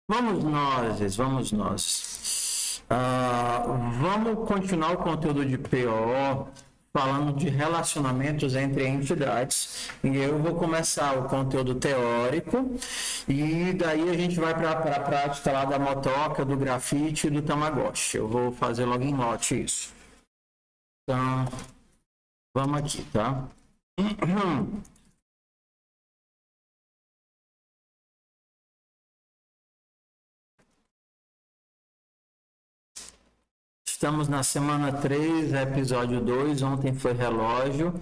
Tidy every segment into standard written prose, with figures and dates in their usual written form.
Vamos nós. Vamos continuar o conteúdo de PO falando de relacionamentos entre entidades. E eu vou começar o conteúdo teórico e daí a gente vai para a prática lá da motoca, do grafite e do Tamagotchi. Eu vou fazer logo em lote isso. Então, vamos aqui, tá? Estamos na semana 3, episódio 2. Ontem foi relógio,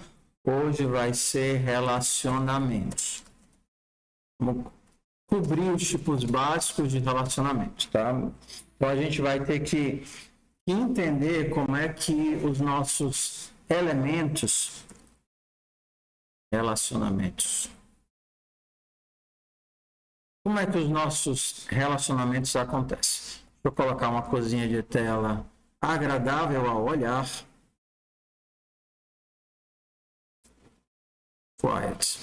hoje vai ser relacionamentos. Vamos cobrir os tipos básicos de relacionamentos, tá? Então a gente vai ter que entender como é que os nossos elementos, relacionamentos, como é que os nossos relacionamentos acontecem? Deixa eu colocar uma coisinha de tela agradável ao olhar. Quiet.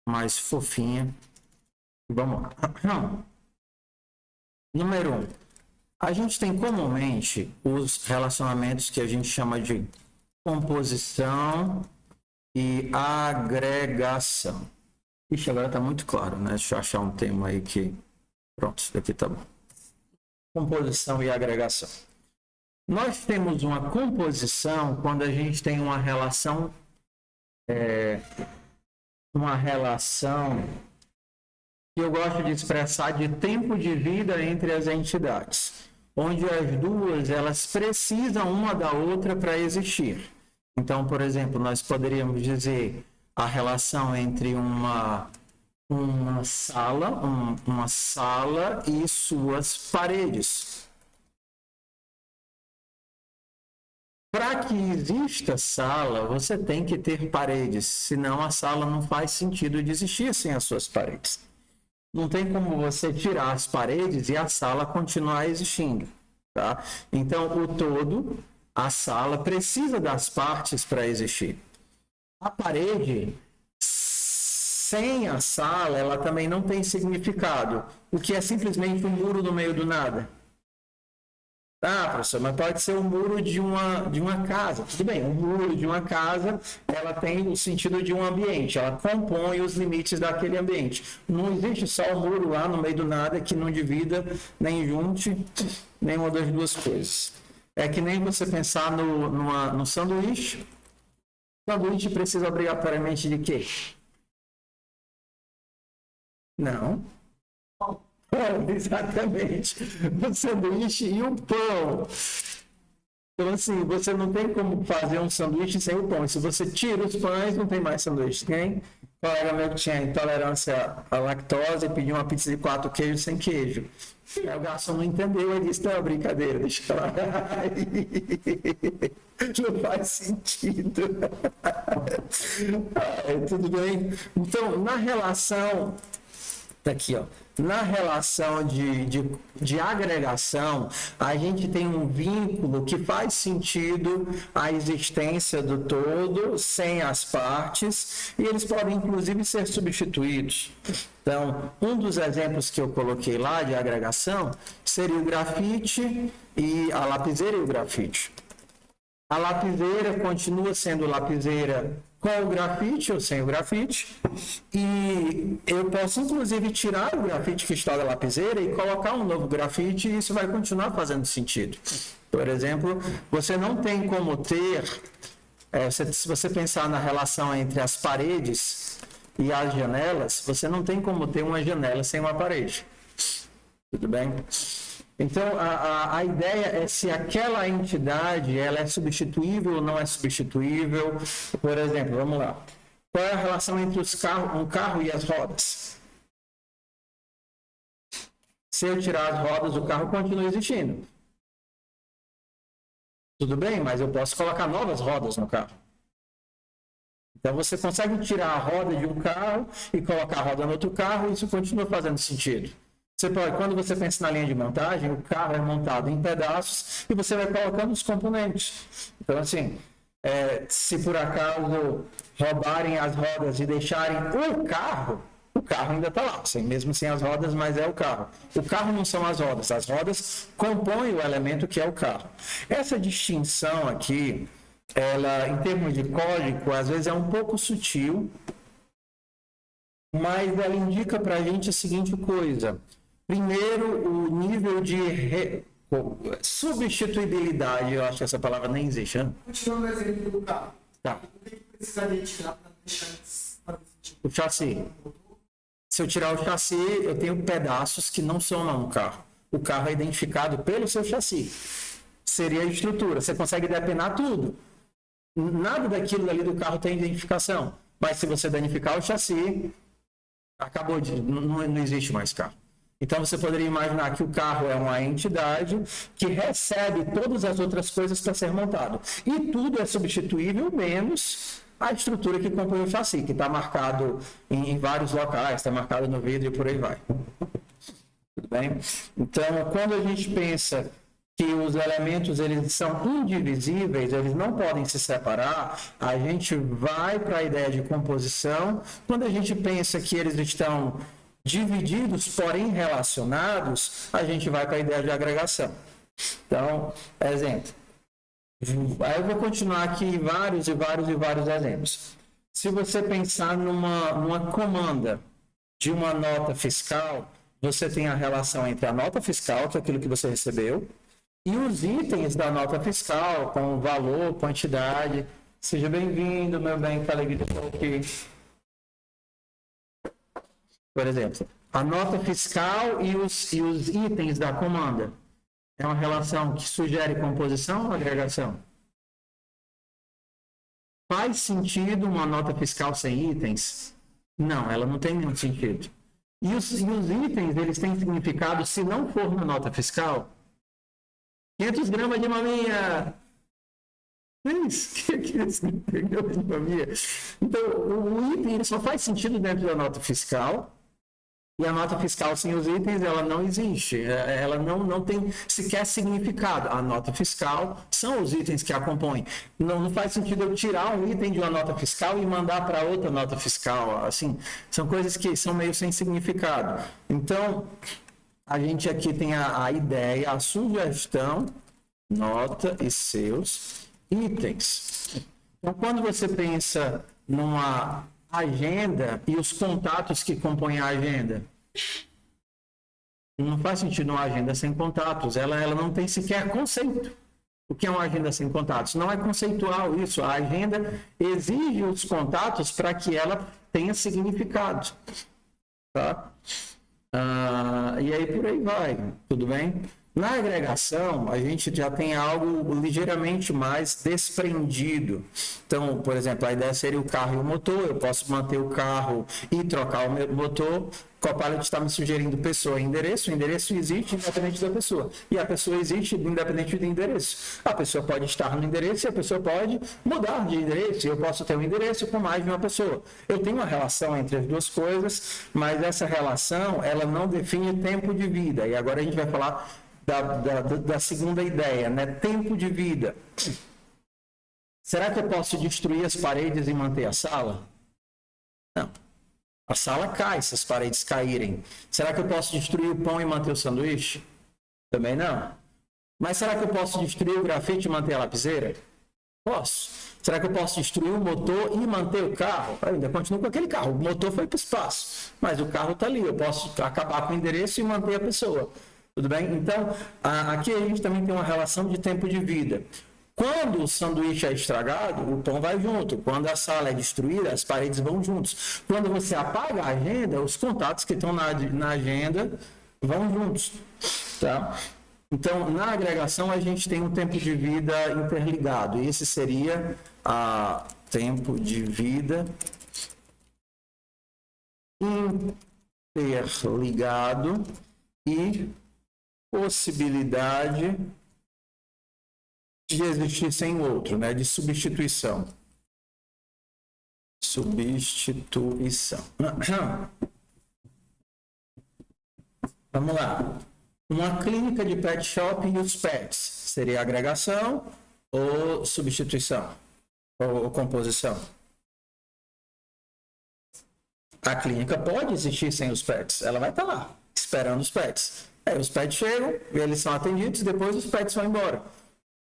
Mais fofinha. Vamos lá. Número 1. A gente tem comumente os relacionamentos que a gente chama de composição e agregação. Ixi, agora está muito claro, né? Deixa eu achar um termo aí que... Pronto, isso daqui tá bom. Composição e agregação. Nós temos uma composição quando a gente tem uma relação que eu gosto de expressar de tempo de vida entre as entidades, onde as duas elas precisam uma da outra para existir. Então, por exemplo, nós poderíamos dizer a relação entre uma sala e suas paredes. Para que exista sala, você tem que ter paredes, senão a sala não faz sentido de existir sem as suas paredes. Não tem como você tirar as paredes e a sala continuar existindo, tá? Então, o todo, a sala, precisa das partes para existir. A parede, sem a sala, ela também não tem significado, o que é simplesmente um muro no meio do nada. Ah, professor, mas pode ser o muro de uma casa. Tudo bem, o muro de uma casa, ela tem o sentido de um ambiente, ela compõe os limites daquele ambiente. Não existe só o muro lá no meio do nada que não divida, nem junte, nenhuma das duas coisas. É que nem você pensar no sanduíche. O sanduíche precisa obrigatoriamente de quê? Não. Exatamente, o sanduíche e o pão. Então, assim, você não tem como fazer um sanduíche sem o pão. E se você tira os pães, não tem mais sanduíche. Tem colega meu que tinha intolerância à lactose e pediu uma pizza de 4 queijos sem queijo. E aí o garçom não entendeu, ele disse, não, brincadeira, deixa lá. Não faz sentido. Tudo bem? Então, na relação... Tá aqui, ó. Na relação de agregação, a gente tem um vínculo que faz sentido a existência do todo sem as partes e eles podem inclusive ser substituídos. Então, um dos exemplos que eu coloquei lá de agregação seria o grafite e a lapiseira e o grafite. A lapiseira continua sendo lapiseira com o grafite ou sem o grafite, e eu posso inclusive tirar o grafite que está da lapiseira e colocar um novo grafite e isso vai continuar fazendo sentido. Por exemplo, você não tem como ter, se você pensar na relação entre as paredes e as janelas, você não tem como ter uma janela sem uma parede. Tudo bem? Então, a ideia é se aquela entidade ela é substituível ou não é substituível. Por exemplo, vamos lá. Qual é a relação entre um carro e as rodas? Se eu tirar as rodas, o carro continua existindo. Tudo bem, mas eu posso colocar novas rodas no carro. Então, você consegue tirar a roda de um carro e colocar a roda no outro carro e isso continua fazendo sentido. Você pode, quando você pensa na linha de montagem, o carro é montado em pedaços e você vai colocando os componentes. Então, assim, se por acaso roubarem as rodas e deixarem o carro o carro ainda está lá, mesmo sem as rodas, mas é o carro. O carro não são as rodas compõem o elemento que é o carro. Essa distinção aqui, ela, em termos de código, às vezes é um pouco sutil, mas ela indica para a gente a seguinte coisa. Primeiro, o nível de substituibilidade, eu acho que essa palavra nem existe, né? Continuando o exemplo do carro. Tá. O que precisaria tirar para deixar o chassi. Se eu tirar o chassi, eu tenho pedaços que não somam no carro. O carro é identificado pelo seu chassi. Seria a estrutura. Você consegue depenar tudo. Nada daquilo ali do carro tem identificação. Mas se você danificar o chassi, acabou não existe mais carro. Então você poderia imaginar que o carro é uma entidade que recebe todas as outras coisas para ser montado. E tudo é substituível, menos a estrutura que compõe o chassi, que está marcado em vários locais, está marcado no vidro e por aí vai. Tudo bem? Então, quando a gente pensa que os elementos eles são indivisíveis, eles não podem se separar, a gente vai para a ideia de composição. Quando a gente pensa que eles estão divididos, porém relacionados, a gente vai para a ideia de agregação. Então, exemplo. Aí eu vou continuar aqui vários exemplos. Se você pensar numa comanda de uma nota fiscal, você tem a relação entre a nota fiscal, que é aquilo que você recebeu, e os itens da nota fiscal, com valor, quantidade. Seja bem-vindo, meu bem, que alegria de estar aqui. Por exemplo, a nota fiscal e os itens da comanda. É uma relação que sugere composição ou agregação? Faz sentido uma nota fiscal sem itens? Não, ela não tem nenhum sentido. E os itens, eles têm significado se não for na nota fiscal? 500 gramas de maminha. Isso, 500 gramas de maminha. Então, o item ele só faz sentido dentro da nota fiscal. E a nota fiscal sem os itens, ela não existe. Ela não tem sequer significado. A nota fiscal são os itens que a compõem. Não faz sentido eu tirar um item de uma nota fiscal e mandar para outra nota fiscal. Assim, são coisas que são meio sem significado. Então, a gente aqui tem a ideia, a sugestão, nota e seus itens. Então, quando você pensa numa agenda e os contatos que compõem a agenda, não faz sentido uma agenda sem contatos. Ela não tem sequer conceito. O que é uma agenda sem contatos? Não é conceitual isso. A agenda exige os contatos para que ela tenha significado. Tá? E aí por aí vai. Tudo bem? Na agregação, a gente já tem algo ligeiramente mais desprendido. Então, por exemplo, a ideia seria o carro e o motor. Eu posso manter o carro e trocar o meu motor. O Copilot está me sugerindo pessoa e endereço. O endereço existe independente da pessoa. E a pessoa existe independente do endereço. A pessoa pode estar no endereço e a pessoa pode mudar de endereço. Eu posso ter um endereço com mais de uma pessoa. Eu tenho uma relação entre as duas coisas, mas essa relação, ela não define tempo de vida. E agora a gente vai falar da segunda ideia, né? Tempo de vida. Será que eu posso destruir as paredes e manter a sala? Não. A sala cai se as paredes caírem. Será que eu posso destruir o pão e manter o sanduíche? Também não. Mas será que eu posso destruir o grafite e manter a lapiseira? Posso. Será que eu posso destruir o motor e manter o carro? Eu ainda continuo com aquele carro. O motor foi para o espaço, mas o carro está ali. Eu posso acabar com o endereço e manter a pessoa. Tudo bem? Então, aqui a gente também tem uma relação de tempo de vida. Quando o sanduíche é estragado, o pão vai junto. Quando a sala é destruída, as paredes vão juntos. Quando você apaga a agenda, os contatos que estão na agenda vão juntos. Tá? Então, na agregação, a gente tem um tempo de vida interligado. Esse seria o tempo de vida interligado e possibilidade de existir sem o outro, né? De substituição. Substituição. Vamos lá. Uma clínica de pet shop e os pets. Seria agregação ou substituição? Ou composição? A clínica pode existir sem os pets. Ela vai estar lá, esperando os pets. Aí os pets chegam, eles são atendidos, depois os pets vão embora.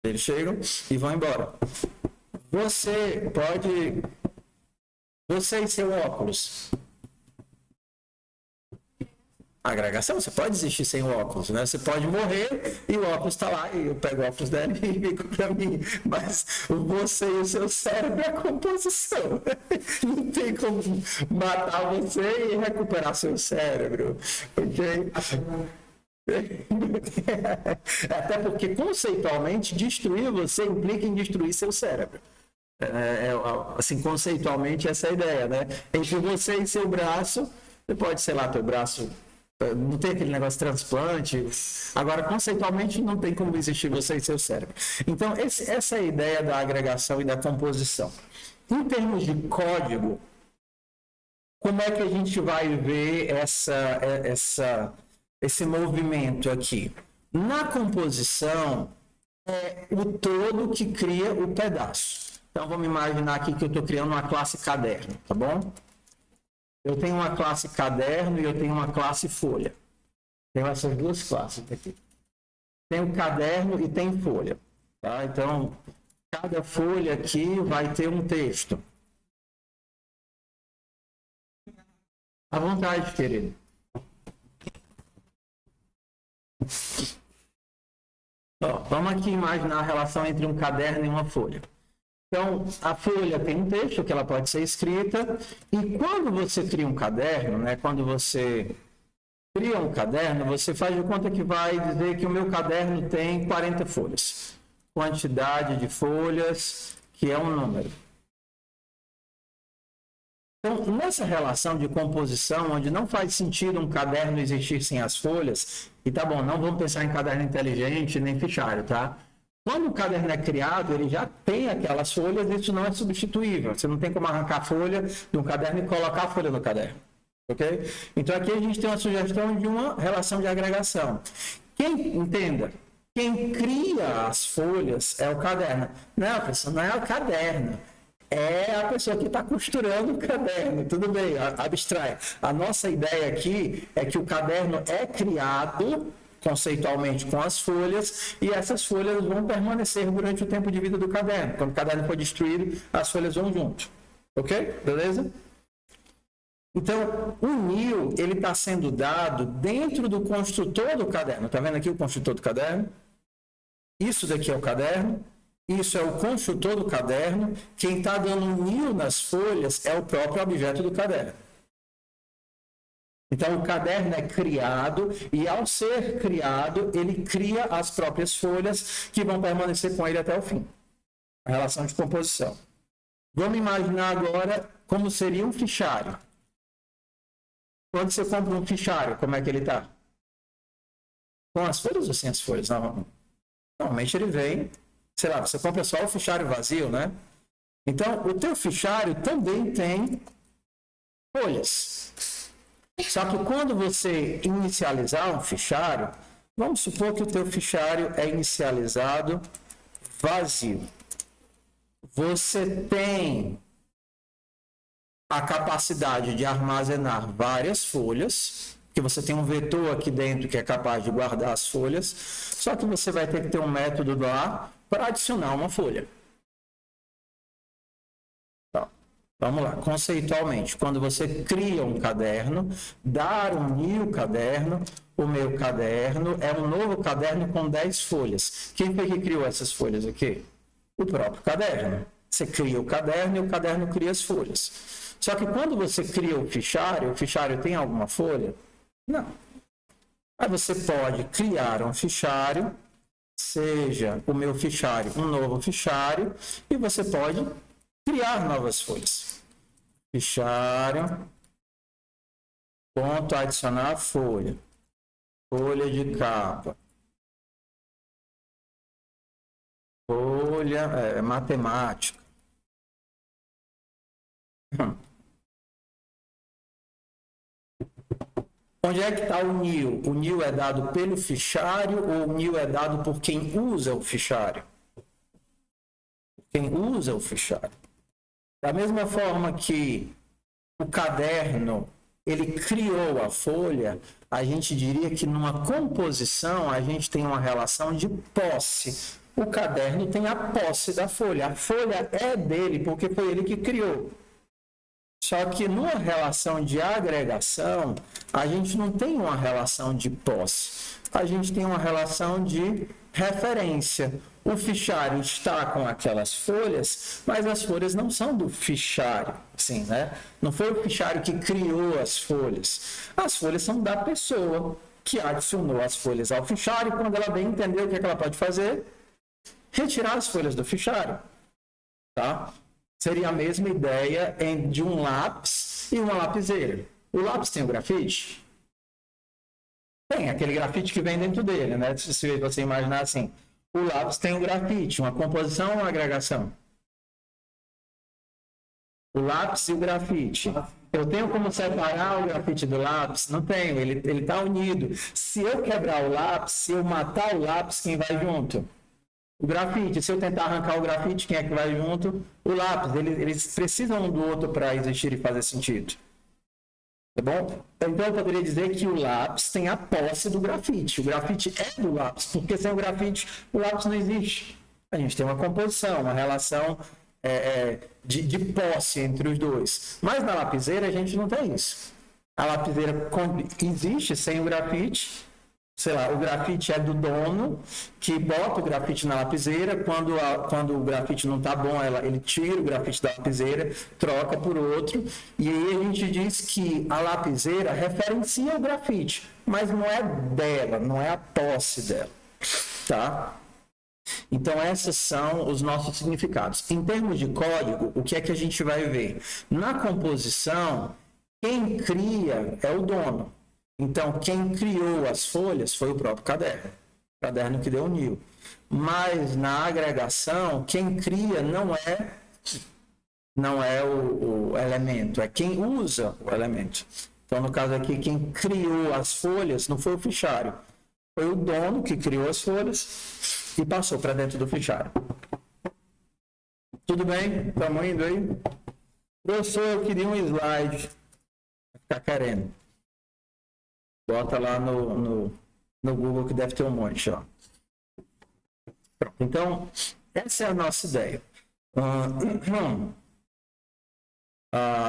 Eles chegam e vão embora. Você e seu óculos. Agregação, você pode existir sem o óculos, né? Você pode morrer e o óculos está lá, e eu pego o óculos dela e fico para mim. Mas você e o seu cérebro é a composição. Não tem como matar você e recuperar seu cérebro. Ok? Até porque, conceitualmente, destruir você implica em destruir seu cérebro. Assim, conceitualmente, essa é a ideia, né? Entre você e seu braço, você pode, sei lá, teu braço... Não tem aquele negócio de transplante. Agora, conceitualmente, não tem como existir você e seu cérebro. Então, essa é a ideia da agregação e da composição. Em termos de código, como é que a gente vai ver esse movimento aqui? Na composição, é o todo que cria o pedaço. Então, vamos imaginar aqui que eu estou criando uma classe caderno, tá bom? Eu tenho uma classe caderno e eu tenho uma classe folha. Tenho essas duas classes aqui. Tem o caderno e tem folha. Tá? Então, cada folha aqui vai ter um texto. À vontade, querido. Ó, vamos aqui imaginar a relação entre um caderno e uma folha. Então, a folha tem um texto que ela pode ser escrita, e quando você cria um caderno, né, quando você cria um caderno, você faz de conta que vai dizer que o meu caderno tem 40 folhas. Quantidade de folhas, que é um número. Então, nessa relação de composição, onde não faz sentido um caderno existir sem as folhas, e tá bom, não vamos pensar em caderno inteligente nem fichário, tá? Quando o caderno é criado, ele já tem aquelas folhas, isso não é substituível. Você não tem como arrancar a folha de um caderno e colocar a folha no caderno. Ok? Então aqui a gente tem uma sugestão de uma relação de agregação. Entenda, quem cria as folhas é o caderno. Não, pessoal, não é o caderno. É a pessoa que está costurando o caderno. Tudo bem, abstrai. A nossa ideia aqui é que o caderno é criado conceitualmente com as folhas, e essas folhas vão permanecer durante o tempo de vida do caderno. Quando o caderno for destruído, as folhas vão junto. Ok? Beleza? Então, o new, ele está sendo dado dentro do construtor do caderno. Está vendo aqui o construtor do caderno? Isso daqui é o caderno. Isso é o construtor do caderno. Quem está dando um new nas folhas é o próprio objeto do caderno. Então, o caderno é criado e, ao ser criado, ele cria as próprias folhas que vão permanecer com ele até o fim. A relação de composição. Vamos imaginar agora como seria um fichário. Quando você compra um fichário, como é que ele está? Com as folhas ou sem as folhas? Normalmente ele vem, sei lá, você compra só o fichário vazio, né? Então, o teu fichário também tem folhas. Só que quando você inicializar um fichário, vamos supor que o teu fichário é inicializado vazio. Você tem a capacidade de armazenar várias folhas, que você tem um vetor aqui dentro que é capaz de guardar as folhas, só que você vai ter que ter um método lá para adicionar uma folha. Vamos lá, conceitualmente, quando você cria um caderno, dar um new caderno, o meu caderno é um novo caderno com 10 folhas. Quem foi que criou essas folhas aqui? O próprio caderno. Você cria o caderno e o caderno cria as folhas. Só que quando você cria o fichário tem alguma folha? Não. Aí você pode criar um fichário, seja o meu fichário um novo fichário, e você pode criar novas folhas. Fichário, ponto, adicionar folha. Folha de capa. Folha matemática. Onde é que está o new? O new é dado pelo fichário ou o new é dado por quem usa o fichário? Quem usa o fichário. Da mesma forma que o caderno, ele criou a folha, a gente diria que numa composição a gente tem uma relação de posse. O caderno tem a posse da folha. A folha é dele porque foi ele que criou. Só que numa relação de agregação, a gente não tem uma relação de posse. A gente tem uma relação de referência. O fichário está com aquelas folhas, mas as folhas não são do fichário, assim, né? Não foi o fichário que criou as folhas. As folhas são da pessoa que adicionou as folhas ao fichário. Quando ela bem entender o que ela pode fazer, retirar as folhas do fichário, tá? Seria a mesma ideia de um lápis e uma lapiseira. O lápis tem o grafite? Tem, aquele grafite que vem dentro dele, né? Se você imaginar assim, o lápis tem o grafite, uma composição ou uma agregação? O lápis e o grafite. Eu tenho como separar o grafite do lápis? Não tenho, ele está unido. Se eu quebrar o lápis, se eu matar o lápis, quem vai junto? O grafite. Se eu tentar arrancar o grafite, quem é que vai junto? O lápis. Eles precisam um do outro para existir e fazer sentido. Tá bom? Então eu poderia dizer que o lápis tem a posse do grafite. O grafite é do lápis, porque sem o grafite o lápis não existe. A gente tem uma composição, uma relação de posse entre os dois. Mas na lapiseira a gente não tem isso. A lapiseira existe sem o grafite. Sei lá, o grafite é do dono, que bota o grafite na lapiseira, quando o grafite não está bom, ele tira o grafite da lapiseira, troca por outro, e aí a gente diz que a lapiseira referencia o grafite, mas não é dela, não é a posse dela, tá? Então, esses são os nossos significados. Em termos de código, o que é que a gente vai ver? Na composição, quem cria é o dono. Então, quem criou as folhas foi o próprio caderno. O caderno que deu o NIL. Mas na agregação, quem cria não é o elemento, é quem usa o elemento. Então, no caso aqui, quem criou as folhas não foi o fichário. Foi o dono que criou as folhas e passou para dentro do fichário. Tudo bem? Estamos indo aí? Professor, eu queria um slide. Vai ficar querendo. Bota lá no Google que deve ter um monte, ó. Pronto. Então, essa é a nossa ideia.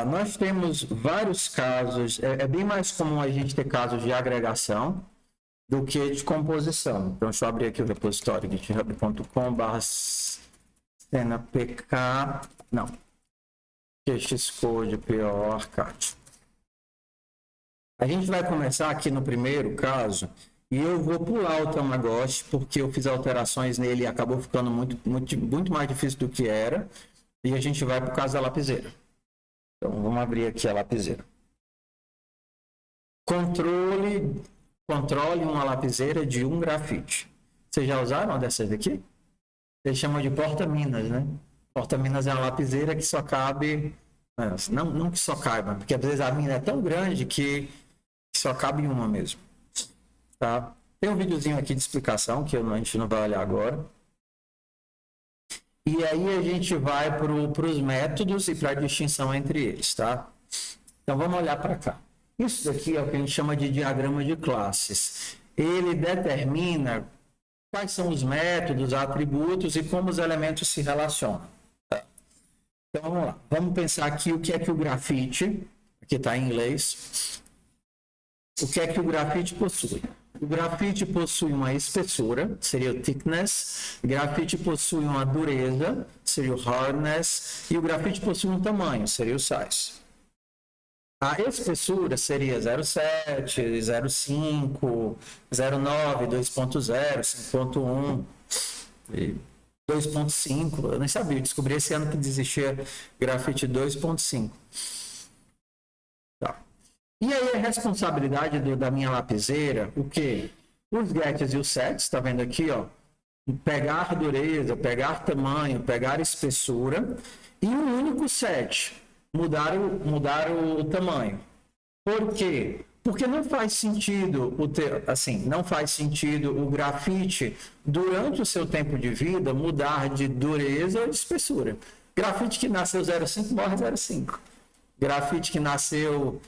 Nós temos vários casos, é bem mais comum a gente ter casos de agregação do que de composição. Então, deixa eu abrir aqui o repositório github.com/cenapk, não, xcode, PO, arcade. A gente vai começar aqui no primeiro caso, e eu vou pular o Tamagotchi, porque eu fiz alterações nele e acabou ficando muito mais difícil do que era, e a gente vai para o caso da lapiseira. Então, vamos abrir aqui a lapiseira. Controle uma lapiseira de um grafite. Vocês já usaram uma dessas aqui? Eles chamam de porta-minas, né? Porta-minas é uma lapiseira que só cabe... Não que só caiba, porque às vezes a mina é tão grande que só cabe uma mesmo. Tá? Tem um videozinho aqui de explicação que a gente não vai olhar agora. E aí a gente vai para os métodos e para a distinção entre eles, tá? Então vamos olhar para cá. Isso daqui é o que a gente chama de diagrama de classes. Ele determina quais são os métodos, atributos e como os elementos se relacionam. Tá? Então vamos lá. Vamos pensar aqui o que é que o grafite, aqui está em inglês, o que é que o grafite possui. O grafite possui uma espessura, seria o thickness. O grafite possui uma dureza, seria o hardness. E o grafite possui um tamanho, seria o size. A espessura seria 0,7, 0,5, 0,9, 2,0, 5,1 e 2,5. Eu nem sabia, eu descobri esse ano que existia grafite 2,5. Tá. E aí a responsabilidade da minha lapiseira, o quê? Os gets e os sets, tá vendo aqui, ó? Pegar dureza, pegar tamanho, pegar espessura e um único set, mudar o tamanho. Por quê? Porque não faz sentido não faz sentido o grafite durante o seu tempo de vida mudar de dureza ou de espessura. Grafite que nasceu 0,5 morre 0,5. Grafite que nasceu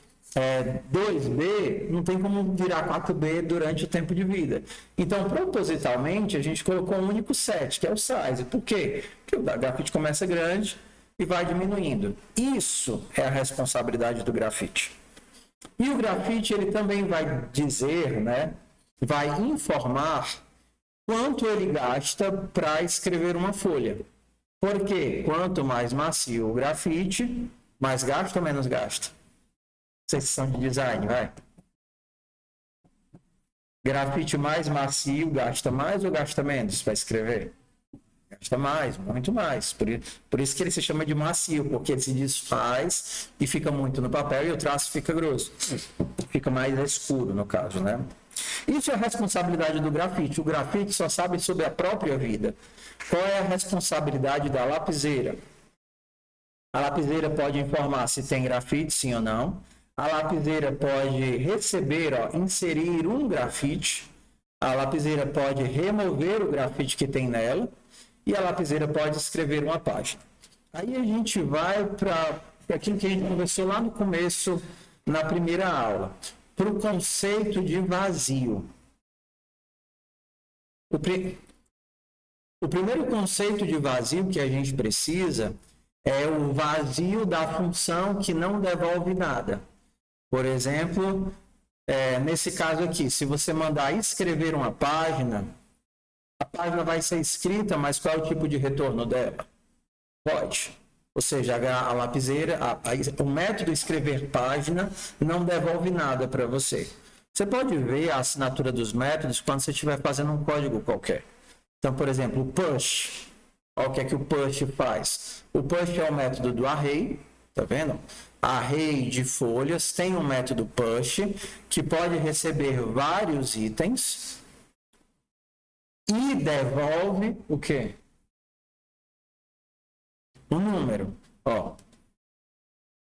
2B, não tem como virar 4B durante o tempo de vida. Então, propositalmente, a gente colocou um único set, que é o size. Por quê? Porque o grafite começa grande e vai diminuindo. Isso é a responsabilidade do grafite. E o grafite, ele também vai dizer, né, vai informar quanto ele gasta para escrever uma folha. Porque quanto mais macio o grafite, mais gasta ou menos gasta? Vocês são de design, vai. Grafite mais macio gasta mais ou gasta menos para escrever? Gasta mais, muito mais. Por isso que ele se chama de macio, porque ele se desfaz e fica muito no papel e o traço fica grosso. Fica mais escuro, no caso, né? Isso é a responsabilidade do grafite. O grafite só sabe sobre a própria vida. Qual é a responsabilidade da lapiseira? A lapiseira pode informar se tem grafite, sim ou não. A lapiseira pode receber, inserir um grafite. A lapiseira pode remover o grafite que tem nela. E a lapiseira pode escrever uma página. Aí a gente vai para aquilo que a gente conversou lá no começo, na primeira aula, para o conceito de vazio. O primeiro conceito de vazio que a gente precisa é o vazio da função que não devolve nada. Por exemplo, nesse caso aqui, se você mandar escrever uma página, a página vai ser escrita, mas qual é o tipo de retorno dela? Pode. Ou seja, a lapiseira, o método escrever página não devolve nada para você. Você pode ver a assinatura dos métodos quando você estiver fazendo um código qualquer. Então, por exemplo, o push. Olha o que é que o push faz. O push é o método do array, tá vendo? Array de folhas tem um método push que pode receber vários itens e devolve o quê? Um número.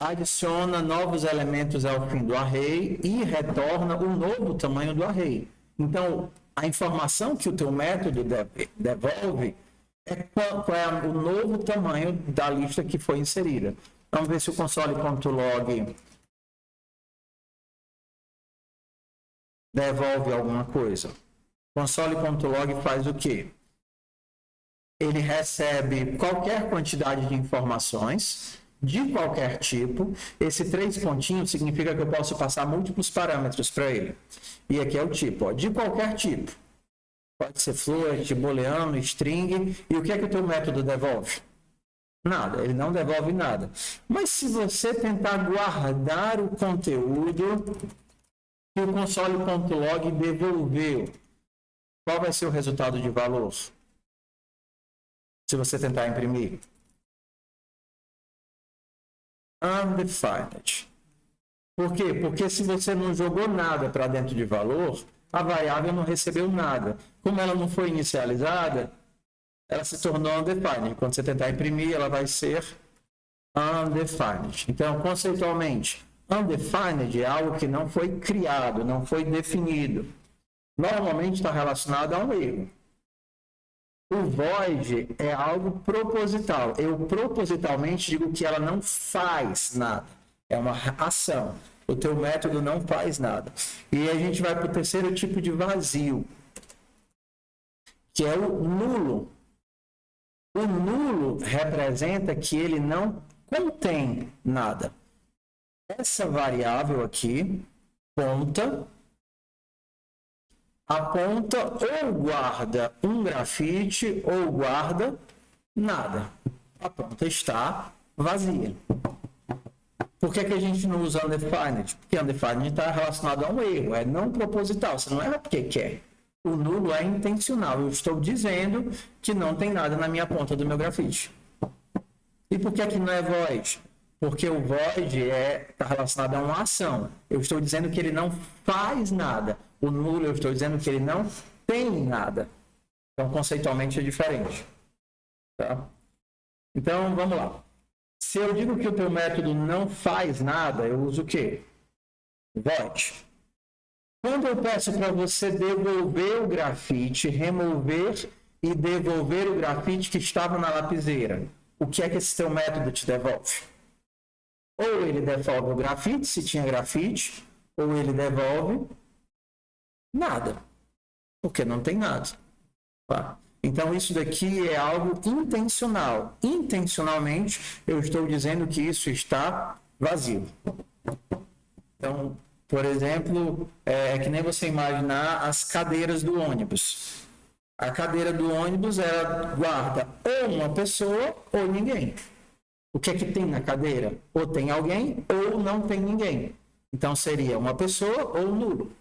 Adiciona novos elementos ao fim do array e retorna o novo tamanho do array. Então, a informação que o teu método devolve é qual é o novo tamanho da lista que foi inserida. Vamos ver se o console.log devolve alguma coisa. Console.log faz o quê? Ele recebe qualquer quantidade de informações, de qualquer tipo. Esse 3 pontinhos significa que eu posso passar múltiplos parâmetros para ele. E aqui é o tipo, de qualquer tipo. Pode ser float, booleano, string. E o que é que o teu método devolve? Nada, ele não devolve nada. Mas se você tentar guardar o conteúdo que o console.log devolveu, qual vai ser o resultado de valor? Se você tentar imprimir. Undefined. Por quê? Porque se você não jogou nada para dentro de valor, a variável não recebeu nada. Como ela não foi inicializada, ela se tornou undefined. Quando você tentar imprimir, ela vai ser undefined. Então, conceitualmente, undefined é algo que não foi criado, não foi definido. Normalmente está relacionado a um erro. O void é algo proposital. Eu propositalmente digo que ela não faz nada. É uma ação. O teu método não faz nada. E a gente vai para o terceiro tipo de vazio, que é o nulo. O nulo representa que ele não contém nada. Essa variável aqui, ponta, aponta ou guarda um grafite ou guarda nada. A ponta está vazia. Por que a gente não usa undefined? Porque undefined está relacionado a um erro, é não proposital. Você não erra porque quer. O nulo é intencional. Eu estou dizendo que não tem nada na minha ponta do meu grafite. E por que não é void? Porque o void está relacionado a uma ação. Eu estou dizendo que ele não faz nada. O nulo, eu estou dizendo que ele não tem nada. Então, conceitualmente, é diferente. Tá? Então, vamos lá. Se eu digo que o teu método não faz nada, eu uso o quê? Void. Quando eu peço para você devolver o grafite, remover e devolver o grafite que estava na lapiseira, o que é que esse teu método te devolve? Ou ele devolve o grafite, se tinha grafite, ou ele devolve nada, porque não tem nada. Tá? Então, isso daqui é algo intencional. Intencionalmente, eu estou dizendo que isso está vazio. Então, por exemplo, é que nem você imaginar as cadeiras do ônibus. A cadeira do ônibus, ela guarda ou uma pessoa ou ninguém. O que é que tem na cadeira? Ou tem alguém ou não tem ninguém. Então, seria uma pessoa ou nulo.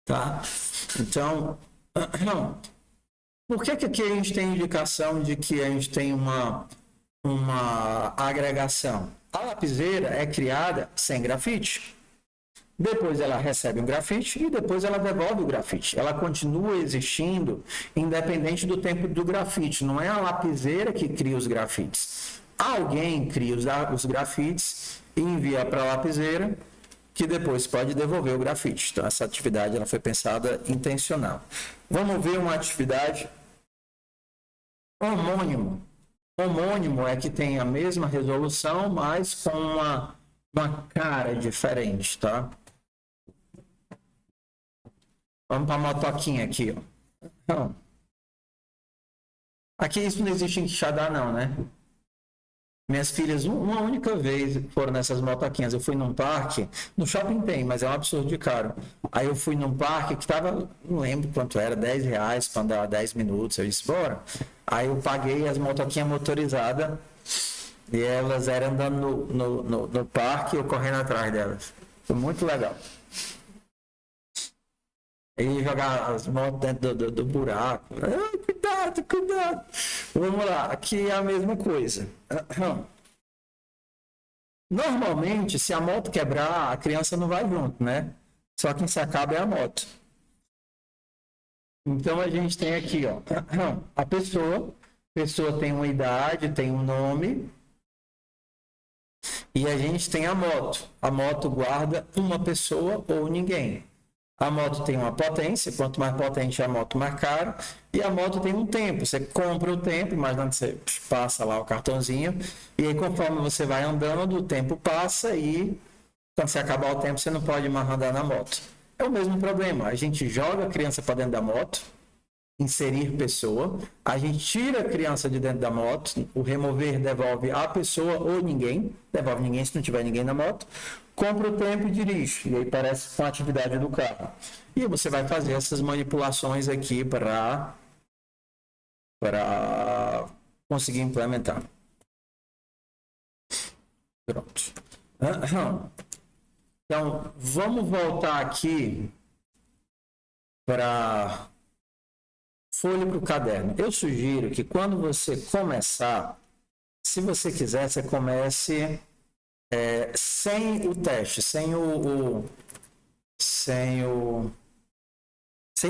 Tá? Então, por que aqui a gente tem indicação de que a gente tem uma agregação? A lapiseira é criada sem grafite. Depois ela recebe um grafite e depois ela devolve o grafite. Ela continua existindo independente do tempo do grafite. Não é a lapiseira que cria os grafites. Alguém cria os grafites e envia para a lapiseira, que depois pode devolver o grafite. Então, essa atividade ela foi pensada intencional. Vamos ver uma atividade homônimo. Homônimo é que tem a mesma resolução, mas com uma cara diferente, tá? Vamos para a motoquinha aqui, ó. Então, aqui isso não existe em Quixadá, não, né? Minhas filhas, uma única vez, foram nessas motoquinhas. Eu fui num parque, no shopping tem, mas é um absurdo de caro. Aí eu fui num parque que estava, não lembro quanto era, R$10 para andar 10 minutos. Eu disse, bora. Aí eu paguei as motoquinhas motorizadas e elas eram andando no parque e eu correndo atrás delas. Foi muito legal. E jogar as motos dentro do buraco. Ai, cuidado, cuidado. Vamos lá, aqui é a mesma coisa. Normalmente, se a moto quebrar, a criança não vai junto, né? Só quem se acaba é a moto. Então, a gente tem aqui, ó, a pessoa tem uma idade, tem um nome, e a gente tem a moto. A moto guarda uma pessoa ou ninguém. A moto tem uma potência, quanto mais potente a moto, mais caro. E a moto tem um tempo. Você compra o tempo, imaginando que você passa lá o cartãozinho. E aí, conforme você vai andando, o tempo passa e quando você acabar o tempo, você não pode mais andar na moto. É o mesmo problema. A gente joga a criança para dentro da moto, inserir pessoa. A gente tira a criança de dentro da moto. O remover devolve a pessoa ou ninguém. Devolve ninguém se não tiver ninguém na moto. Compra o tempo e dirige. E aí parece com a atividade do carro. E você vai fazer essas manipulações aqui para conseguir implementar. Pronto. Então, vamos voltar aqui para folha para o caderno. Eu sugiro que quando você começar, se você quiser, você comece sem o teste, sem o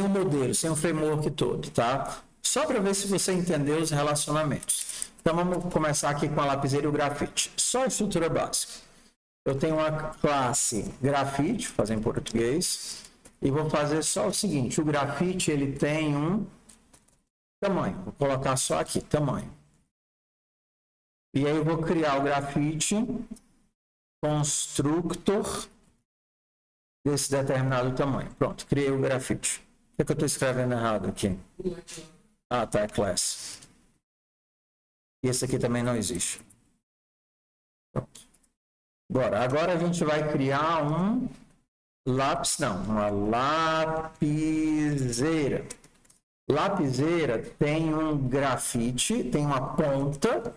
modelo, sem o framework todo, tá? Só para ver se você entendeu os relacionamentos. Então vamos começar aqui com a lapiseira e o grafite. Só a estrutura básica. Eu tenho uma classe grafite, vou fazer em português, e vou fazer só o seguinte: o grafite ele tem um tamanho. Vou colocar só aqui, tamanho. E aí eu vou criar o grafite constructor desse determinado tamanho. Pronto, criei o grafite. O que é que eu estou escrevendo errado aqui? Ah, tá, é class. E esse aqui também não existe. Pronto. Agora a gente vai criar uma lapiseira. Lapiseira tem um grafite, tem uma ponta,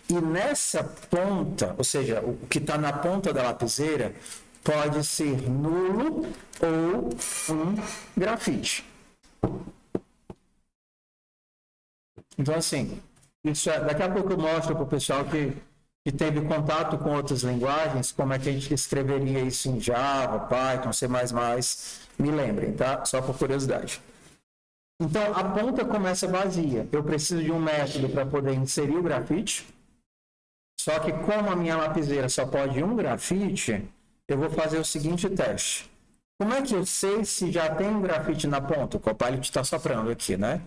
e nessa ponta, ou seja, o que está na ponta da lapiseira, pode ser nulo ou um grafite. Então, assim, daqui a pouco eu mostro para o pessoal que teve contato com outras linguagens, como é que a gente escreveria isso em Java, Python, C++, me lembrem, tá? Só por curiosidade. Então, a ponta começa vazia. Eu preciso de um método para poder inserir o grafite. Só que como a minha lapiseira só pode um grafite, eu vou fazer o seguinte teste. Como é que eu sei se já tem um grafite na ponta? O Copilot está soprando aqui, né?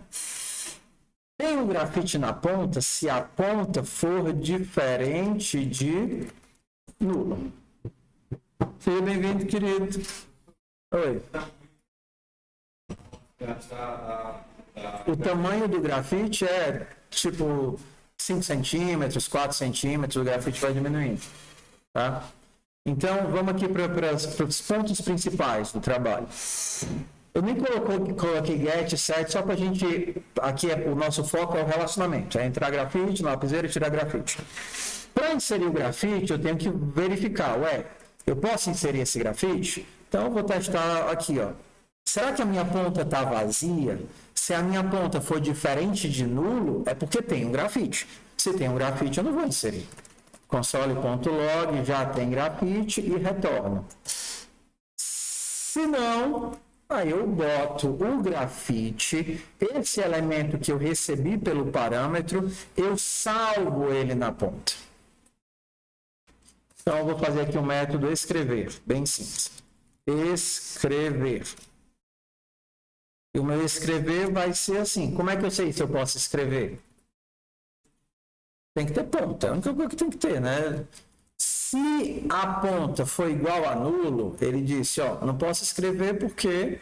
Tem um grafite na ponta se a ponta for diferente de nulo. Seja bem-vindo, querido. Oi. O tamanho do grafite é tipo 5 centímetros, 4 centímetros, o grafite vai diminuindo. Tá? Então, vamos aqui para os pontos principais do trabalho. Eu nem coloquei get, set, só para a gente... Aqui o nosso foco é o relacionamento. É entrar grafite, na lapiseira e tirar grafite. Para inserir o grafite, eu tenho que verificar. Eu posso inserir esse grafite? Então, eu vou testar aqui, ó. Será que a minha ponta está vazia? Se a minha ponta for diferente de nulo, é porque tem um grafite. Se tem um grafite, eu não vou inserir. Console.log, já tem grafite e retorno. Se não, aí eu boto o grafite, esse elemento que eu recebi pelo parâmetro, eu salvo ele na ponta. Então, eu vou fazer aqui o método escrever, bem simples. Escrever. E o meu escrever vai ser assim. Como é que eu sei se eu posso escrever? Tem que ter ponta. É a única coisa que tem que ter, né? Se a ponta for igual a nulo, ele disse, ó, não posso escrever porque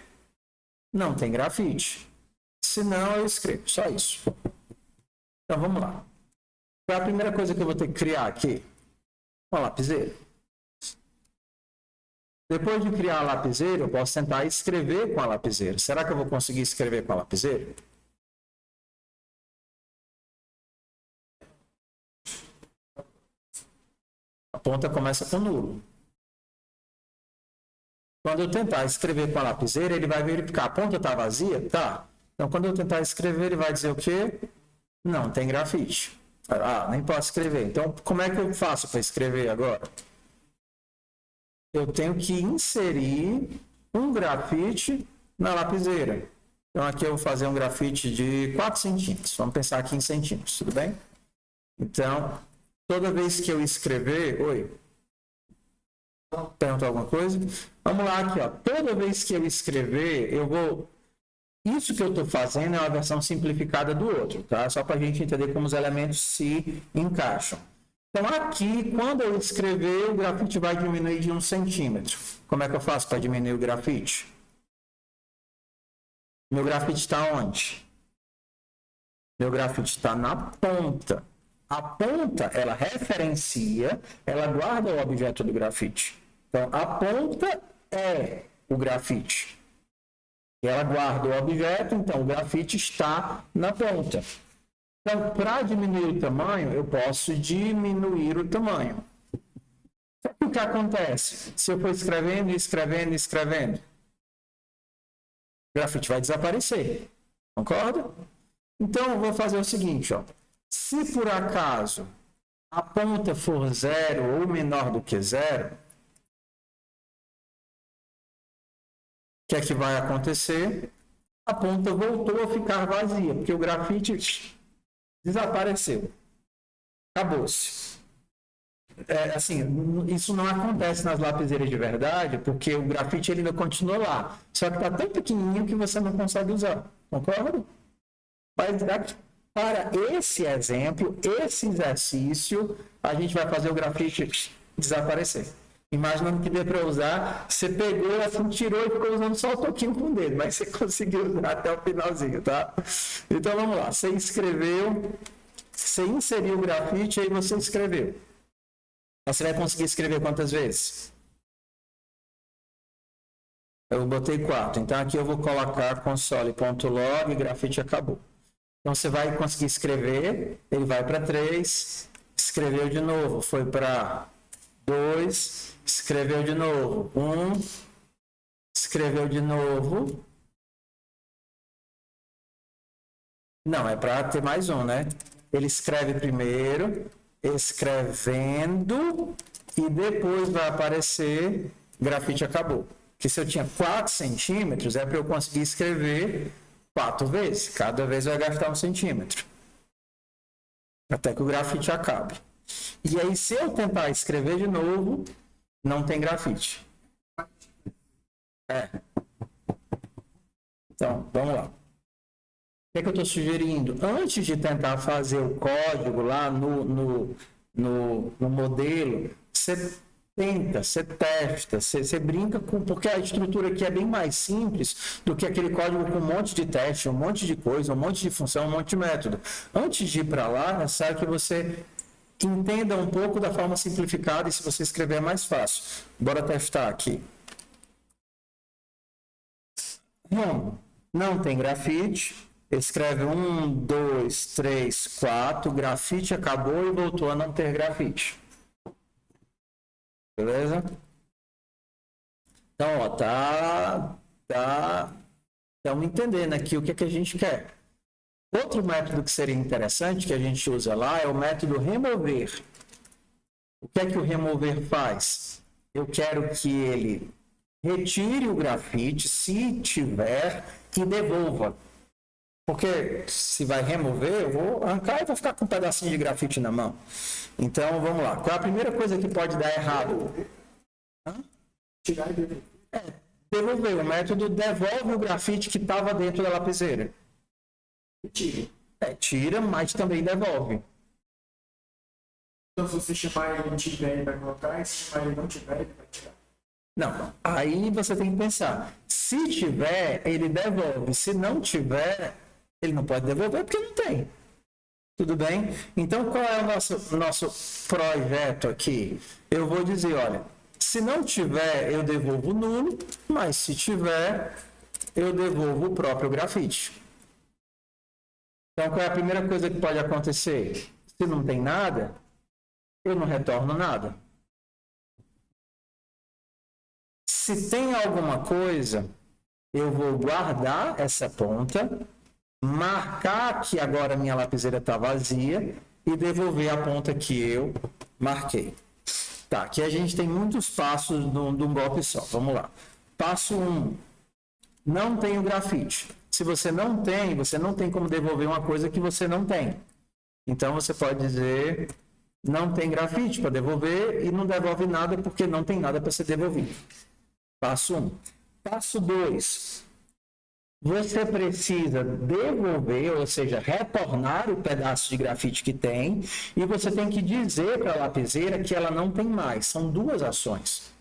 não tem grafite. Se não, eu escrevo. Só isso. Então, vamos lá. Qual é a primeira coisa que eu vou ter que criar aqui? Uma lapiseira. Depois de criar a lapiseira, eu posso tentar escrever com a lapiseira. Será que eu vou conseguir escrever com a lapiseira? A ponta começa com nulo. Quando eu tentar escrever com a lapiseira, ele vai verificar. A ponta está vazia? Tá. Então, quando eu tentar escrever, ele vai dizer o quê? Não, tem grafite. Ah, nem posso escrever. Então, como é que eu faço para escrever agora? Eu tenho que inserir um grafite na lapiseira. Então, aqui eu vou fazer um grafite de 4 centímetros. Vamos pensar aqui em centímetros, tudo bem? Então, toda vez que eu escrever... Oi? Perguntou alguma coisa? Vamos lá aqui, ó. Toda vez que eu escrever, eu vou... Isso que eu estou fazendo é uma versão simplificada do outro, tá? Só para a gente entender como os elementos se encaixam. Então, aqui, quando eu escrever, o grafite vai diminuir de 1 centímetro. Como é que eu faço para diminuir o grafite? Meu grafite está onde? Meu grafite está na ponta. A ponta, ela referencia, ela guarda o objeto do grafite. Então, a ponta é o grafite. Ela guarda o objeto, então o grafite está na ponta. Então, para diminuir o tamanho, eu posso diminuir o tamanho. O que acontece? Se eu for escrevendo, escrevendo, escrevendo, o grafite vai desaparecer. Concorda? Então, eu vou fazer o seguinte, ó. Se por acaso a ponta for 0 ou menor do que 0, o que é que vai acontecer? A ponta voltou a ficar vazia, porque o grafite desapareceu. Acabou-se. Assim, isso não acontece nas lapiseiras de verdade, porque o grafite ele ainda continua lá. Só que está tão pequenininho que você não consegue usar. Concorda? Mas para esse exemplo, esse exercício, a gente vai fazer o grafite desaparecer. Imaginando que dê para usar, você pegou, assim, tirou e ficou usando só um pouquinho com o dedo, mas você conseguiu usar até o finalzinho, tá? Então vamos lá, você escreveu, você inseriu o grafite, aí você escreveu. Você vai conseguir escrever quantas vezes? Eu botei 4, então aqui eu vou colocar console.log, grafite acabou. Então você vai conseguir escrever, ele vai para 3, escreveu de novo, foi para 2, escreveu de novo, 1, escreveu de novo. Não, é para ter mais um, né? Ele escreve primeiro, escrevendo, e depois vai aparecer grafite acabou. Porque se eu tinha 4 centímetros, é para eu conseguir escrever 4 vezes. Cada vez vai gastar 1 centímetro. Até que o grafite acabe. E aí, se eu tentar escrever de novo, não tem grafite. Então, vamos lá. que é que eu estou sugerindo? Antes de tentar fazer o código lá no modelo, você tenta, você testa, você brinca com... Porque a estrutura aqui é bem mais simples do que aquele código com um monte de teste, um monte de coisa, um monte de função, um monte de método. Antes de ir para lá, é necessário que você entenda um pouco da forma simplificada e se você escrever é mais fácil. Bora testar aqui. Não tem grafite. Escreve 1, 2, 3, 4. Grafite acabou e voltou a não ter grafite. Beleza? Então, ó, estamos entendendo aqui o que é que a gente quer. Outro método que seria interessante que a gente usa lá é o método remover. O que é que o remover faz? Eu quero que ele retire o grafite, se tiver, e devolva. Porque se vai remover, eu vou arrancar e vou ficar com um pedacinho de grafite na mão. Então, vamos lá. Qual é a primeira coisa que pode dar errado? Tirar e devolver. Devolver. O método devolve o grafite que estava dentro da lapiseira. Tira. Tira, mas também devolve. Então, se você chamar ele tiver, ele vai colocar. E se chamar ele não tiver, ele vai tirar. Não, aí você tem que pensar. Se tiver, ele devolve. Se não tiver, ele não pode devolver porque não tem. Tudo bem? Então, qual é o nosso projeto aqui? Eu vou dizer, olha, se não tiver, eu devolvo nulo, mas se tiver, eu devolvo o próprio grafite. Então, qual é a primeira coisa que pode acontecer? Se não tem nada, eu não retorno nada. Se tem alguma coisa, eu vou guardar essa ponta, marcar que agora minha lapiseira está vazia e devolver a ponta que eu marquei. Tá, aqui a gente tem muitos passos de um golpe só. Vamos lá. Passo 1. Não tenho grafite. Se você não tem como devolver uma coisa que você não tem. Então você pode dizer, não tem grafite para devolver e não devolve nada porque não tem nada para ser devolvido. Passo 1. Passo 2. Você precisa devolver, ou seja, retornar o pedaço de grafite que tem, e você tem que dizer para a lapiseira que ela não tem mais. São duas ações.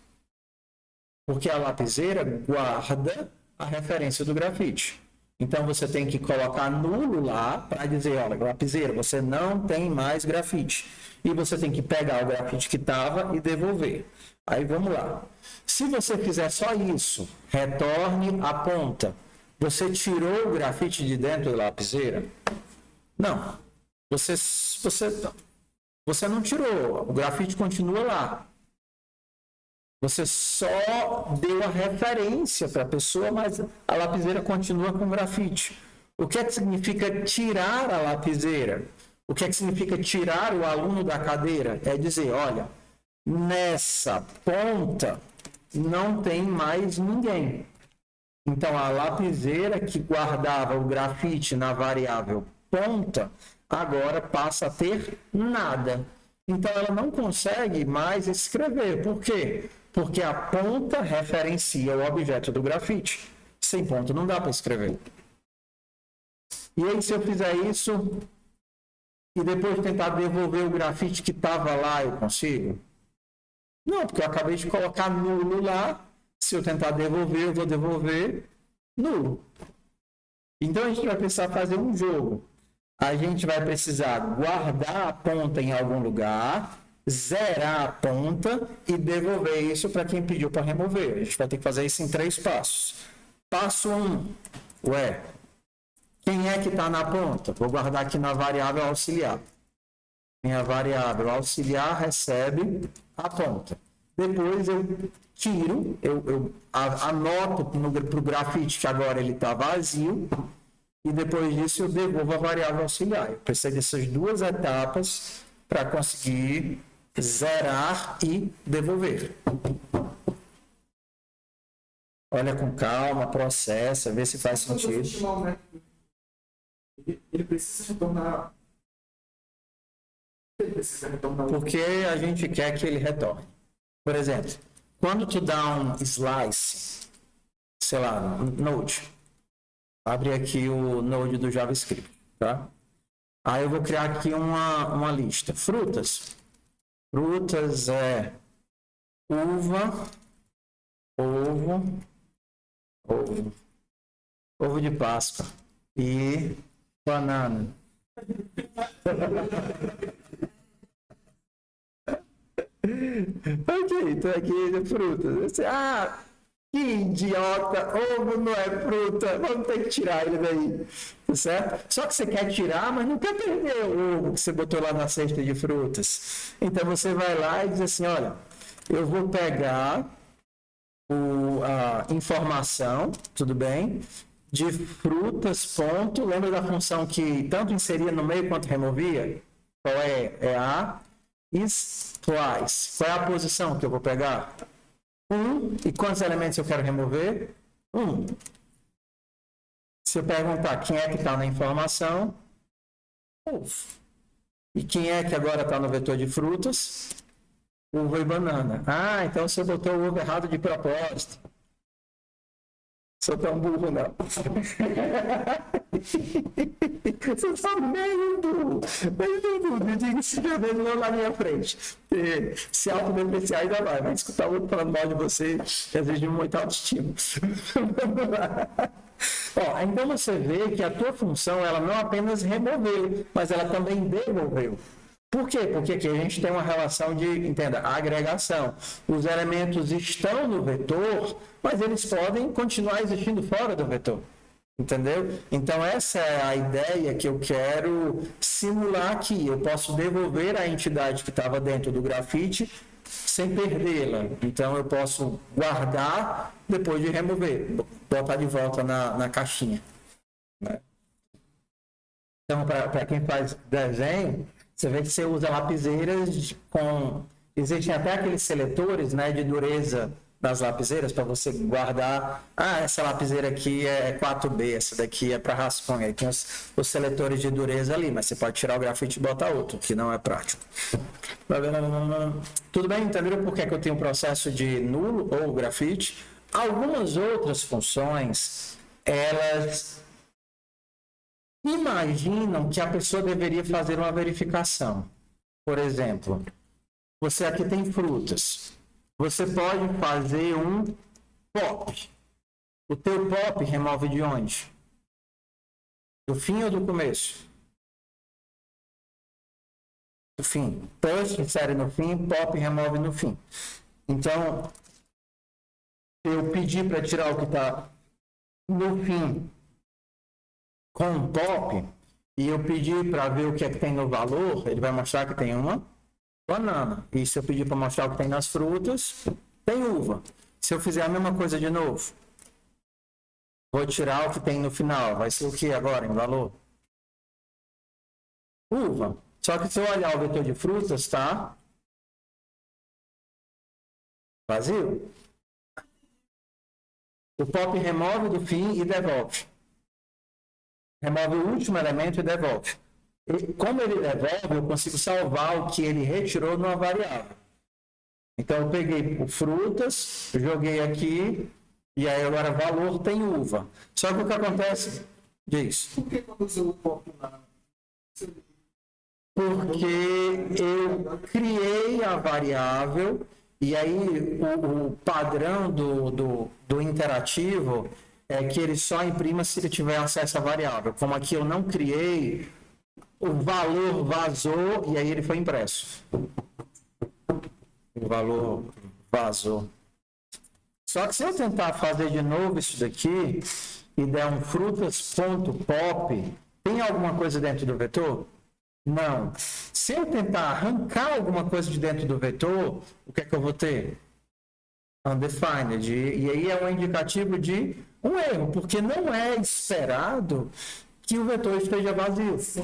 Porque a lapiseira guarda a referência do grafite. Então você tem que colocar nulo lá para dizer, olha, lapiseira, você não tem mais grafite. E você tem que pegar o grafite que estava e devolver. Aí vamos lá. Se você fizer só isso, retorne a ponta. Você tirou o grafite de dentro da lapiseira? Não. Você não tirou. O grafite continua lá. Você só deu a referência para a pessoa, mas a lapiseira continua com grafite. O que é que significa tirar a lapiseira? O que é que significa tirar o aluno da cadeira? É dizer, olha, nessa ponta não tem mais ninguém. Então, a lapiseira que guardava o grafite na variável ponta, agora passa a ter nada. Então, ela não consegue mais escrever. Por quê? Porque a ponta referencia o objeto do grafite. Sem ponta não dá para escrever. E aí, se eu fizer isso e depois tentar devolver o grafite que estava lá, eu consigo? Não, porque eu acabei de colocar nulo lá. Se eu tentar devolver, eu vou devolver nulo. Então, a gente vai precisar fazer um jogo. A gente vai precisar guardar a ponta em algum lugar, zerar a ponta e devolver isso para quem pediu para remover. A gente vai ter que fazer isso em 3 passos. Passo 1. Quem é que está na ponta? Vou guardar aqui na variável auxiliar. Minha variável auxiliar recebe a ponta. Depois eu tiro, eu anoto para o grafite que agora ele está vazio, e depois disso eu devolvo a variável auxiliar. Eu preciso dessas 2 etapas para conseguir zerar e devolver. Olha com calma, processa, vê se faz sentido. Ele precisa retornar. Ele precisa retornar. Porque a gente quer que ele retorne. Por exemplo, quando tu dá um slice, sei lá, Node, Abre aqui o Node do JavaScript, tá? Aí eu vou criar aqui uma lista. Frutas. Frutas é uva, ovo de Páscoa e banana. Ok, então aqui é frutas. Que idiota, ovo não é fruta, vamos ter que tirar ele daí, tá certo? Só que você quer tirar, mas não quer perder o ovo que você botou lá na cesta de frutas. Então você vai lá e diz assim, olha, eu vou pegar a informação, tudo bem, de frutas, ponto, lembra da função que tanto inseria no meio quanto removia? Qual é? É a splice. Qual é a posição que eu vou pegar? 1. E quantos elementos eu quero remover? 1. Se eu perguntar quem é que está na informação, ovo. E quem é que agora está no vetor de frutas? Uva e banana. Então você botou o ovo errado de propósito. Sou tão burro, não. Você tá meio diga-se de vez lá na minha frente. Se autodepreciar ainda vai escutar o outro falando mal de você, exige muita autoestima. Então você vê que a tua função, ela não apenas removeu, mas ela também devolveu. Por quê? Porque aqui a gente tem uma relação de, entenda, agregação. Os elementos estão no vetor, mas eles podem continuar existindo fora do vetor. Entendeu? Então essa é a ideia que eu quero simular aqui. Eu posso devolver a entidade que estava dentro do grafite sem perdê-la. Então eu posso guardar depois de remover, botar de volta na caixinha. Né? Então, para quem faz desenho, você vê que você usa lapiseiras com... Existem até aqueles seletores, né, de dureza das lapiseiras para você guardar. Essa lapiseira aqui é 4B, essa daqui é para rascunho. Aí tem os seletores de dureza ali, mas você pode tirar o grafite e botar outro, que não é prático. Tudo bem? Entenderam por que eu tenho um processo de nulo ou grafite? Algumas outras funções, elas imaginam que a pessoa deveria fazer uma verificação. Por exemplo, você aqui tem frutas. Você pode fazer um pop. O teu pop remove de onde? Do fim ou do começo? Do fim. Push insere no fim, pop remove no fim. Então, eu pedi para tirar o que está no fim com um pop, e eu pedi para ver o que é que tem no valor, ele vai mostrar que tem uma banana. E se eu pedir para mostrar o que tem nas frutas, tem uva. Se eu fizer a mesma coisa de novo, vou tirar o que tem no final. Vai ser o que agora em valor? Uva. Só que se eu olhar o vetor de frutas, tá vazio. O pop remove do fim e devolve. Remove o último elemento e devolve. Como ele devolve, eu consigo salvar o que ele retirou numa variável. Então, eu peguei o frutas, joguei aqui, e aí agora valor tem uva. Só que o que acontece? Diz. Por que quando você usa o pop lá? Porque eu criei a variável, e aí o padrão do interativo é que ele só imprima se ele tiver acesso à variável. Como aqui eu não criei, o valor vazou e aí ele foi impresso. O valor vazou. Só que se eu tentar fazer de novo isso daqui e der um frutas.pop, tem alguma coisa dentro do vetor? Não. Se eu tentar arrancar alguma coisa de dentro do vetor, o que é que eu vou ter? Undefined. E aí é um indicativo de um erro, porque não é esperado que o vetor esteja vazio. Se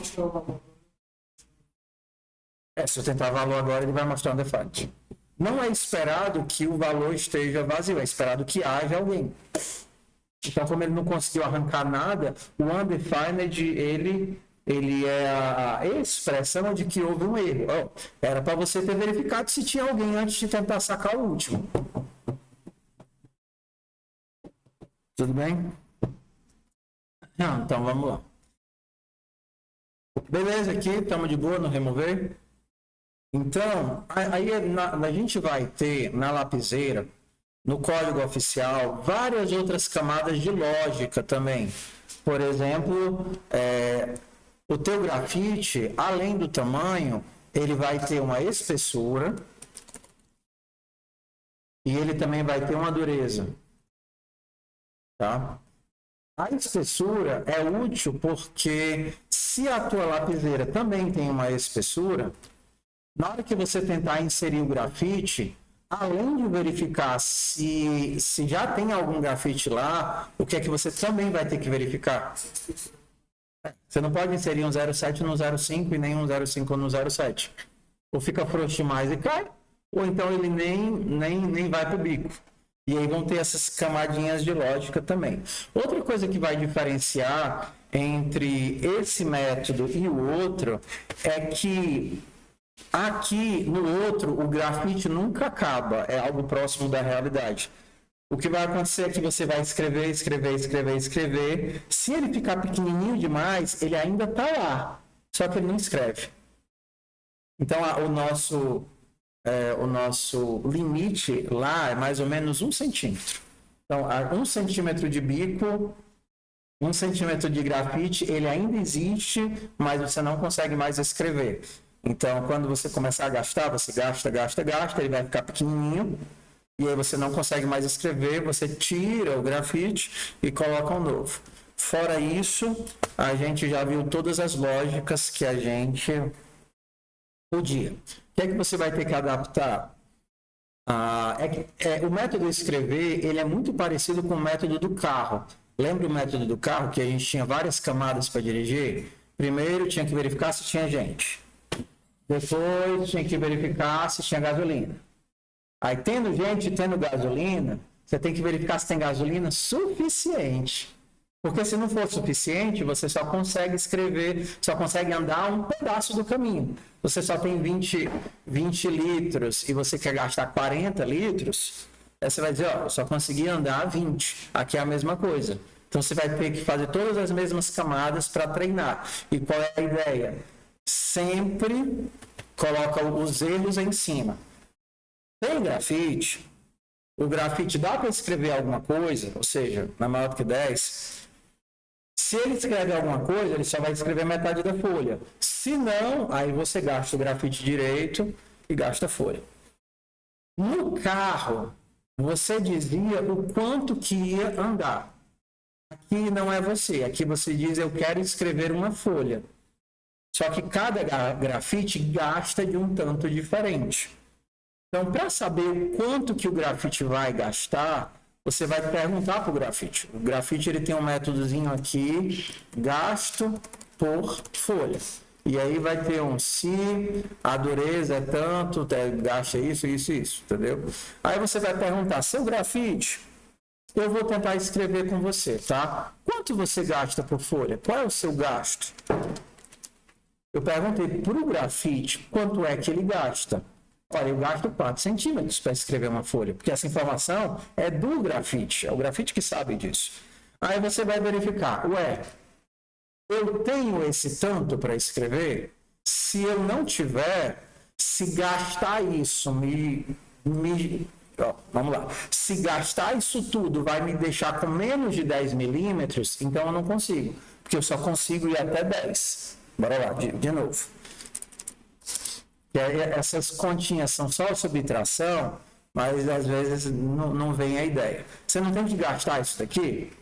eu tentar valor agora, ele vai mostrar undefined. Não é esperado que o valor esteja vazio, é esperado que haja alguém. Então, como ele não conseguiu arrancar nada, o undefined, ele é a expressão de que houve um erro. Era para você ter verificado se tinha alguém antes de tentar sacar o último. Tudo bem? Não, então vamos lá. Beleza, aqui estamos de boa no remover. Então, aí a gente vai ter na lapiseira, no código oficial, várias outras camadas de lógica também. Por exemplo, o teu grafite, além do tamanho, ele vai ter uma espessura e ele também vai ter uma dureza. Tá? A espessura é útil porque se a tua lapiseira também tem uma espessura, na hora que você tentar inserir o grafite, além de verificar se já tem algum grafite lá, o que é que você também vai ter que verificar? Você não pode inserir um 07 no 05 e nem um 05 no 07. Ou fica frouxo demais e cai, ou então ele nem vai para o bico. E aí vão ter essas camadinhas de lógica também. Outra coisa que vai diferenciar entre esse método e o outro é que aqui no outro o grafite nunca acaba, é algo próximo da realidade. O que vai acontecer é que você vai escrever. Se ele ficar pequenininho demais, ele ainda está lá, só que ele não escreve. Então o nosso limite lá é mais ou menos 1 centímetro. Então, 1 centímetro de bico, 1 centímetro de grafite, ele ainda existe, mas você não consegue mais escrever. Então, quando você começar a gastar, você gasta, ele vai ficar pequenininho, e aí você não consegue mais escrever, você tira o grafite e coloca um novo. Fora isso, a gente já viu todas as lógicas que a gente podia. O que é que você vai ter que adaptar? O método escrever, ele é muito parecido com o método do carro. Lembra o método do carro, que a gente tinha várias camadas para dirigir? Primeiro, tinha que verificar se tinha gente. Depois, tinha que verificar se tinha gasolina. Aí, tendo gente e tendo gasolina, você tem que verificar se tem gasolina suficiente. Porque se não for suficiente, você só consegue escrever, só consegue andar um pedaço do caminho. Você só tem 20 litros e você quer gastar 40 litros, aí você vai dizer, ó, eu só consegui andar 20. Aqui é a mesma coisa. Então você vai ter que fazer todas as mesmas camadas para treinar. E qual é a ideia? Sempre coloca os erros em cima. Tem grafite, o grafite dá para escrever alguma coisa, ou seja, na maior do que 10. Se ele escreve alguma coisa, ele só vai escrever metade da folha. Se não, aí você gasta o grafite direito e gasta a folha. No carro, você dizia o quanto que ia andar. Aqui não é você. Aqui você diz, eu quero escrever uma folha. Só que cada grafite gasta de um tanto diferente. Então, para saber o quanto que o grafite vai gastar, você vai perguntar para o grafite. O grafite ele tem um métodozinho aqui, gasto por folha. E aí vai ter um se, a dureza é tanto, gasta isso, entendeu? Aí você vai perguntar, seu grafite, eu vou tentar escrever com você, tá? Quanto você gasta por folha? Qual é o seu gasto? Eu perguntei para o grafite quanto é que ele gasta. Olha, eu gasto 4 centímetros para escrever uma folha, porque essa informação é do grafite, é o grafite que sabe disso. Aí você vai verificar, eu tenho esse tanto para escrever? Se eu não tiver, se gastar isso vamos lá, se gastar isso tudo vai me deixar com menos de 10 milímetros, então eu não consigo, porque eu só consigo ir até 10. Bora lá, de novo. Essas continhas são só subtração, mas às vezes não vem a ideia. Você não tem que gastar isso daqui,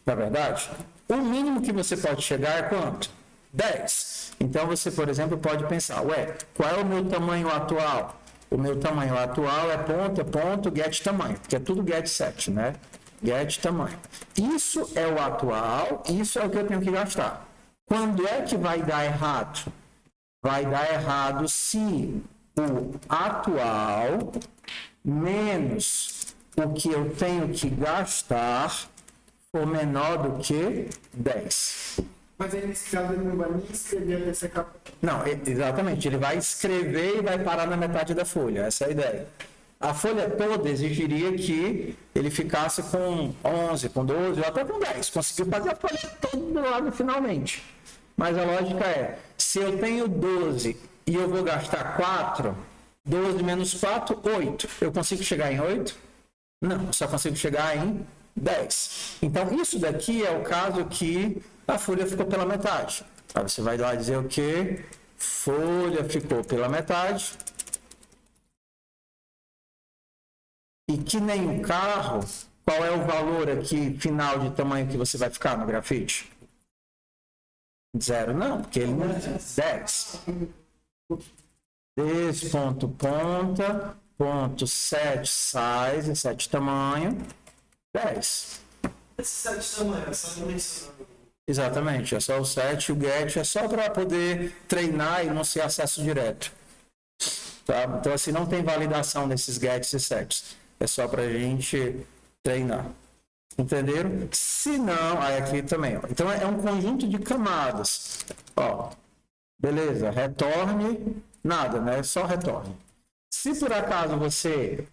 na verdade? O mínimo que você pode chegar é quanto? 10. Então você, por exemplo, pode pensar, qual é o meu tamanho atual? O meu tamanho atual é ponto, get tamanho, porque é tudo get set, né? Get tamanho. Isso é o atual, isso é o que eu tenho que gastar. Quando é que vai dar errado? Vai dar errado se o atual menos o que eu tenho que gastar for menor do que 10. Mas aí nesse caso ele não vai nem escrever até secar. Não, exatamente. Ele vai escrever e vai parar na metade da folha. Essa é a ideia. A folha toda exigiria que ele ficasse com 11, com 12 ou até com 10. Conseguiu fazer a folha toda do lado finalmente. Mas a lógica é, se eu tenho 12 e eu vou gastar 4, 12 menos 4, 8. Eu consigo chegar em 8? Não, eu só consigo chegar em 10. Então, isso daqui é o caso que a folha ficou pela metade. Aí você vai lá dizer o quê? Folha ficou pela metade. E que nem um carro, qual é o valor aqui final de tamanho que você vai ficar no grafite? 0 não, porque ele não é 10. 10 ponto ponta, ponto 7 size, 7 tamanho, 10. Esse 7 tamanho, é só dimensionando. Exatamente, é só o 7, o get é só para poder treinar e não ser acesso direto. Tá? Então assim, não tem validação desses gets e sets. É só para a gente treinar. Entenderam? Se não, aí aqui também. Ó. Então é um conjunto de camadas. Ó, beleza, retorne, nada, né? Só retorne. Se por acaso você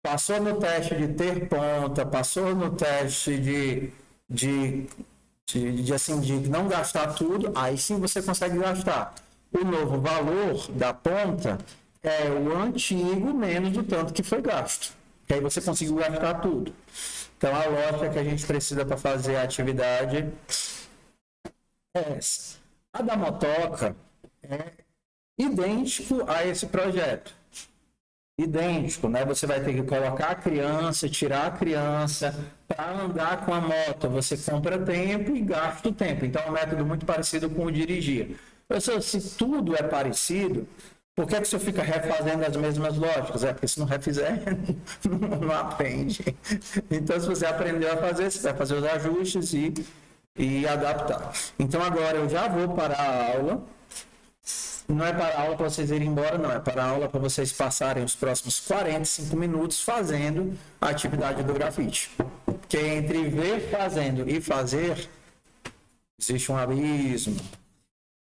passou no teste de ter ponta, passou no teste de não gastar tudo, aí sim você consegue gastar. O novo valor da ponta é o antigo menos o tanto que foi gasto. Que aí você conseguiu gastar tudo. Então, a lógica que a gente precisa para fazer a atividade é essa. A da motoca é idêntico a esse projeto. Idêntico, né? Você vai ter que colocar a criança, tirar a criança. Para andar com a moto, você compra tempo e gasta o tempo. Então, é um método muito parecido com o dirigir. Pessoal, se tudo é parecido, por que você fica refazendo as mesmas lógicas? Porque se não refizer, não aprende. Então, se você aprendeu a fazer, você vai fazer os ajustes e adaptar. Então, agora eu já vou parar a aula. Não é para a aula para vocês irem embora, não. É para a aula para vocês passarem os próximos 45 minutos fazendo a atividade do grafite. Porque entre ver fazendo e fazer, existe um abismo.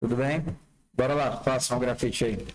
Tudo bem? Bora lá, façam o grafite aí.